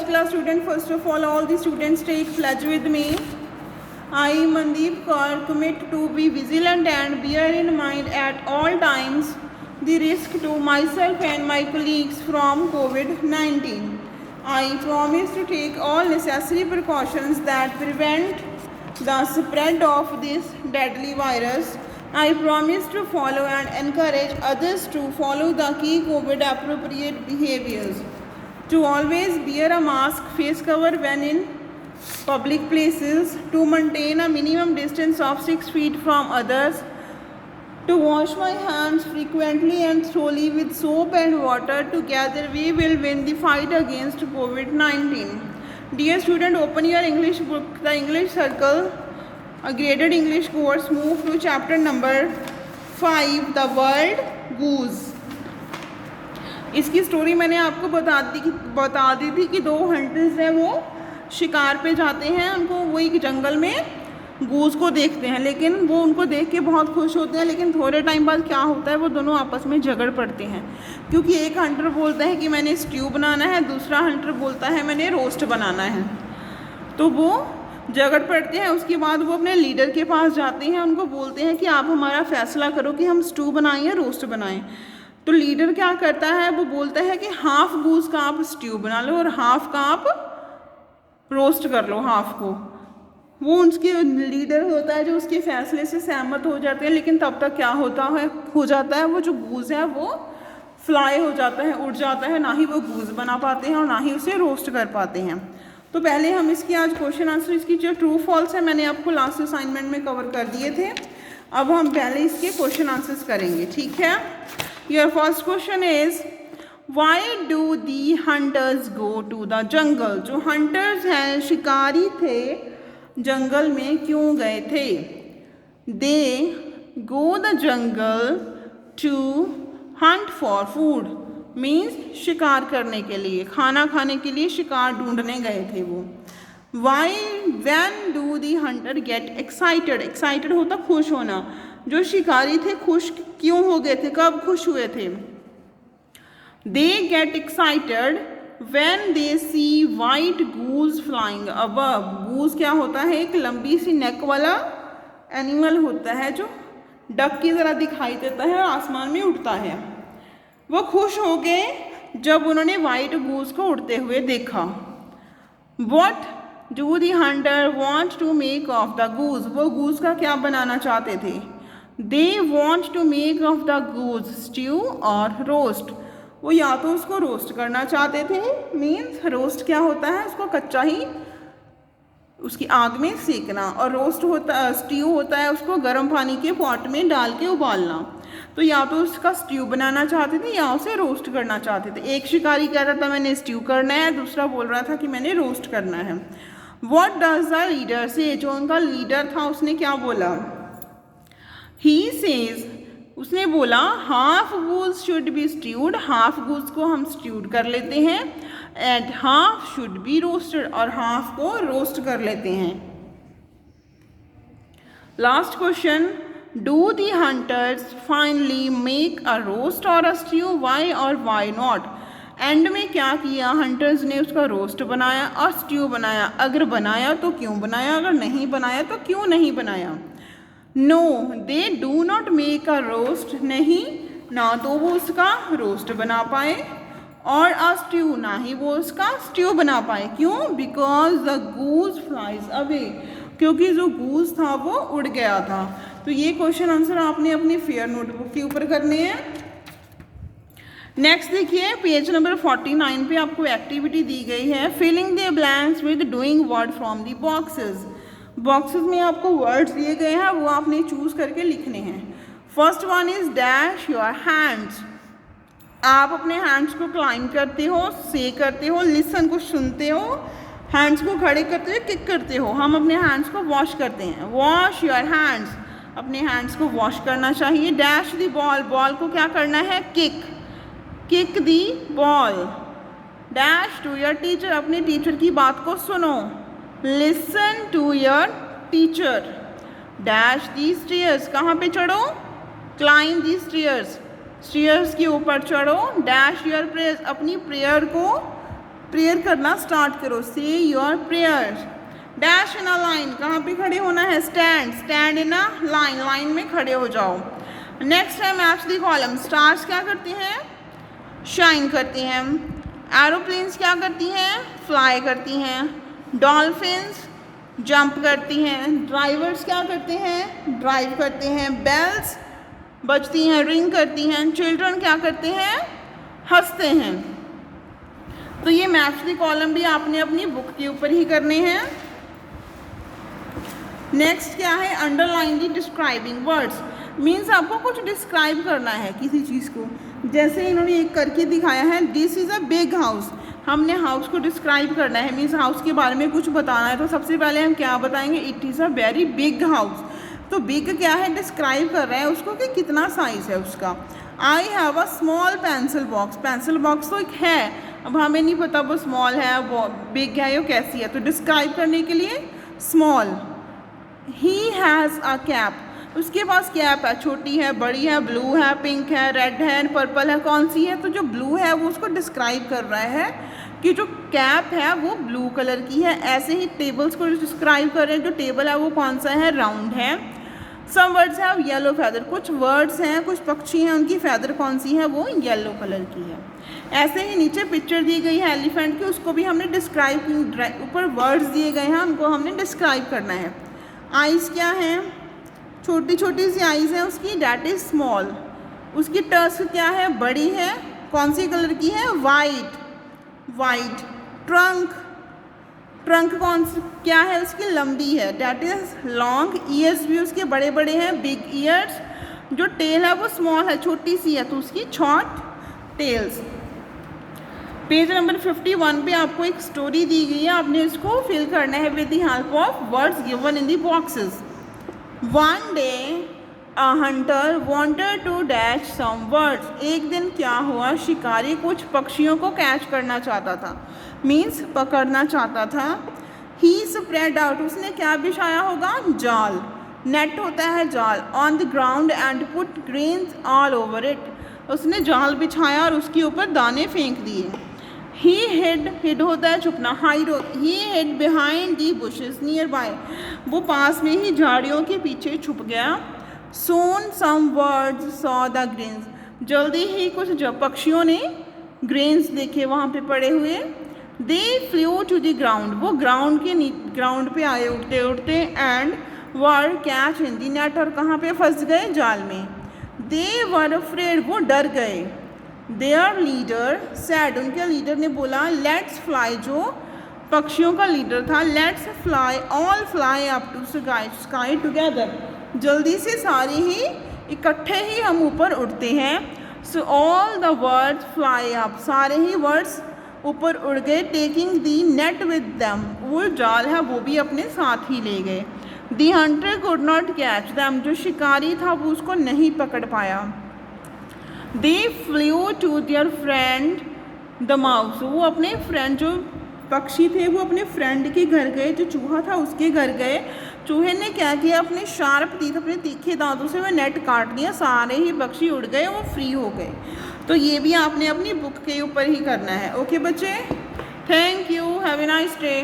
class student, first of all the students take pledge with me. I, Mandeep Kaur, commit to be vigilant and bear in mind at all times the risk to myself and my colleagues from COVID-19. I promise to take all necessary precautions that prevent the spread of this deadly virus. I promise to follow and encourage others to follow the key COVID appropriate behaviors. To always wear a mask, face cover when in public places, to maintain a minimum distance of 6 feet from others, to wash my hands frequently and thoroughly with soap and water. Together we will win the fight against COVID-19. Dear student, open your English book, the English Circle, a graded English course. Move to chapter number 5, the word goose. इसकी story मैंने आपको बता दी थी कि 2 hunters हैं, वो शिकार पे जाते हैं, उनको वो एक जंगल में गूस को देखते हैं, लेकिन वो उनको देख के बहुत खुश होते हैं, लेकिन थोड़े टाइम बाद क्या होता है, वो दोनों आपस में झगड़ पड़ते हैं, क्योंकि एक हंटर बोलता है कि मैंने स्ट्यू बनाना है, दूसरा हंटर बोलता है मैंने रोस्ट बनाना है। तो वो झगड़ पड़ते हैं। उसके बाद वो अपने लीडर के पास जाते हैं, उनको बोलते हैं कि आप हमारा फैसला करो कि हम स्ट्यू बनाएं या रोस्ट बनाएं। तो लीडर क्या करता है, वो बोलता है कि हाफ गूस का आप स्ट्यू बना लो और हाफ का आप रोस्ट कर लो, हाफ को। वो उसके लीडर होता है जो उसके फैसले से सहमत हो जाते हैं, लेकिन तब तक क्या हो जाता है, वो जो गूस है वो फ्लाई हो जाता है, उड़ जाता है, ना ही वो गूस बना पाते हैं और ना ही उसे रोस्ट कर पाते हैं। तो पहले हम इसकी आज क्वेश्चन आंसर, इसकी जो ट्रू फॉल्स है मैंने आपको लास्ट असाइनमेंट में कवर कर दिए थे। अब हम पहले इसके क्वेश्चन आंसर्स करेंगे, ठीक है। Your first question is why do the hunters go to the jungle. जो हंटर्स हैं, शिकारी थे, जंगल में क्यों गए थे। They go the jungle to hunt for food, means शिकार करने के लिए, खाना खाने के लिए शिकार ढूंढने गए थे वो। Why when do the hunter get excited, excited होता खुश होना, जो शिकारी थे खुश क्यों हो गए थे, कब खुश हुए थे। They get excited when they see white goose flying above. Goose क्या होता है, एक लंबी सी नेक वाला एनिमल होता है जो डक की तरह दिखाई देता है और आसमान में उड़ता है। वो खुश हो गए जब उन्होंने वाइट गूज को उड़ते हुए देखा। What do the hunter want to make of the goose, वो गूज का क्या बनाना चाहते थे। They want to make of the goose stew और रोस्ट, वो या तो उसको रोस्ट करना चाहते थे, मीन्स रोस्ट क्या होता है, उसको कच्चा ही उसकी आग में सेकना, और रोस्ट होता, स्ट्यू होता है उसको गर्म पानी के पॉट में डाल के उबालना। तो या तो उसका स्ट्यू बनाना चाहते थे या उसे रोस्ट करना चाहते थे। एक शिकारी कह रहा था मैंने स्ट्यू करना है, दूसरा बोल रहा था कि मैंने रोस्ट करना है। वॉट डज द लीडर से, जो उनका लीडर था उसने क्या बोला। ही सेज, उसने बोला half goose should be stewed, half goose को हम स्ट्यूड कर लेते हैं, and half should be roasted, और हाफ को रोस्ट कर लेते हैं। Last question, do the hunters finally make a roast और अ स्ट्यू, वाई और वाई नॉट। एंड में क्या किया, हंटर्स ने उसका रोस्ट बनाया और स्ट्यू बनाया। अगर बनाया तो क्यों बनाया, अगर नहीं बनाया तो क्यों नहीं बनाया। No they do not make a roast, नहीं ना तो वो उसका रोस्ट बना पाए, और अ स्ट्यू ना ही वो उसका स्ट्यू बना पाए। क्यों, because the goose flies away, क्योंकि जो गूज था वो उड़ गया था। तो ये क्वेश्चन आंसर आपने अपनी फेयर नोटबुक के ऊपर करने हैं। नेक्स्ट देखिए पेज नंबर 49 पे आपको एक्टिविटी दी गई है, filling the blanks with doing word from the boxes. Boxes में आपको वर्ड्स दिए गए हैं, वो आपने चूज करके लिखने हैं। First one is dash your hands, आप अपने हैंड्स को क्लाइंब करते हो, से करते हो, लिसन को सुनते हो, हैंड्स को खड़े करते हुए किक करते हो। हम अपने हैंड्स को वॉश करते हैं, वॉश योर हैंड्स, अपने हैंड्स को वॉश करना चाहिए। डैश दी बॉल, बॉल को क्या करना है, kick, kick the ball. Dash to your teacher, अपने टीचर की बात को सुनो, listen to your teacher. Dash the stairs, कहाँ पे चढ़ो, क्लाइंब दी स्टेयर्स, स्टेयर्स के ऊपर चढ़ो। डैश योर प्रेयर्स, अपनी प्रेयर को प्रेयर करना स्टार्ट करो, से your prayer. Dash in a line, कहाँ पे खड़े होना है, stand, stand in a line, line में खड़े हो जाओ। नेक्स्ट है मैच द कॉलम। स्टार्स क्या करती हैं, शाइन करती हैं। एरोप्लेन्स क्या करती हैं, फ्लाई करती हैं। डॉल्फिन्स जंप करती हैं। ड्राइवर्स क्या करते हैं, ड्राइव करते हैं। बेल्स बजती हैं, रिंग करती हैं। चिल्ड्रन क्या करते हैं, हंसते हैं। तो ये मैच द कॉलम भी आपने अपनी बुक के ऊपर ही करने हैं। नेक्स्ट क्या है, underline the describing words. Means आपको कुछ डिस्क्राइब करना है किसी चीज़ को। जैसे इन्होंने एक करके दिखाया है, this is a big house. हमने हाउस को डिस्क्राइब करना है, मीन्स हाउस के बारे में कुछ बताना है। तो सबसे पहले हम क्या बताएंगे, it is a very big house. तो बिग क्या है, डिस्क्राइब कर रहे हैं उसको कि कितना साइज़ है उसका। I have a small pencil box. Pencil box तो एक है, अब हमें नहीं पता वो स्मॉल है वो बिग है या कैसी है, तो डिस्क्राइब करने के लिए small. He has a cap, उसके पास कैप है, छोटी है, बड़ी है, ब्लू है, पिंक है, रेड है, पर्पल है, कौन सी है। तो जो ब्लू है वो उसको डिस्क्राइब कर रहा है कि जो कैप है वो ब्लू कलर की है। ऐसे ही टेबल्स को डिस्क्राइब कर रहे हैं, जो टेबल है वो कौन सा है, राउंड है। Some words have yellow feather, कुछ वर्ड्स हैं, कुछ पक्षी हैं, उनकी फैदर कौन सी है, वो येलो कलर की है। ऐसे ही नीचे पिक्चर दी गई है एलिफेंट की, उसको भी हमने डिस्क्राइब, ऊपर वर्ड्स दिए गए हैं, उनको हमने डिस्क्राइब करना है। आइज़ क्या हैं, छोटी छोटी सी आइज़ है उसकी, डैट इज़ स्मॉल। उसकी टस्क क्या है, बड़ी है, कौन सी कलर की है, वाइट, वाइट। ट्रंक, ट्रंक कौन सी क्या है उसकी, लंबी है, डैट इज़ लॉन्ग। ईयर्स भी उसके बड़े बड़े हैं, बिग ईयर्स। जो टेल है वो स्मॉल है, छोटी सी है, तो उसकी शॉर्ट टेल्स। पेज नंबर 51 पे आपको एक स्टोरी दी गई है, आपने इसको फिल करना है with the help of words given in the boxes. One day a hunter wanted to dash some birds. एक दिन क्या हुआ, शिकारी कुछ पक्षियों को कैच करना चाहता था, मीन्स पकड़ना चाहता था। ही स्प्रेड आउट, उसने क्या बिछाया होगा, जाल, नेट होता है जाल। On the ground and put grains all over it, उसने जाल बिछाया और उसके ऊपर दाने फेंक दिए। ही हिड होता है छुपना, hide. He hid behind the bushes nearby, वो पास में ही झाड़ियों के पीछे छुप गया। Soon some birds saw the grains, जल्दी ही कुछ पक्षियों ने ग्रेन्स देखे वहाँ पे पड़े हुए। They flew to the ground, वो ग्राउंड पे आए उड़ते उड़ते। And were catch in the net, और कहाँ पे फंस गए, जाल में। दे वर अफ्रेड, वो डर गए। देयर लीडर सैड, उनके लीडर ने बोला, लेट्स फ्लाई, जो पक्षियों का लीडर था, let's fly, all fly up to sky together, जल्दी से सारे ही इकट्ठे ही हम ऊपर उड़ते हैं। So all the words fly up, सारे ही वर्ड्स ऊपर उड़ गए। Taking the net with them, वो जाल है वो भी अपने साथ ही ले गए। The hunter could not catch them, जो शिकारी था वो उसको नहीं पकड़ पाया। They flew to their friend the mouse, वो अपने फ्रेंड, जो पक्षी थे वो अपने फ्रेंड के घर गए, जो चूहा था उसके घर गए। चूहे ने क्या किया, अपने शार्प टीथ, अपने तीखे दांतों से वह नेट काट दिया, सारे ही पक्षी उड़ गए, वो फ्री हो गए। तो ये भी आपने अपनी बुक के ऊपर ही करना है। ओके बच्चे, thank you, have a nice day.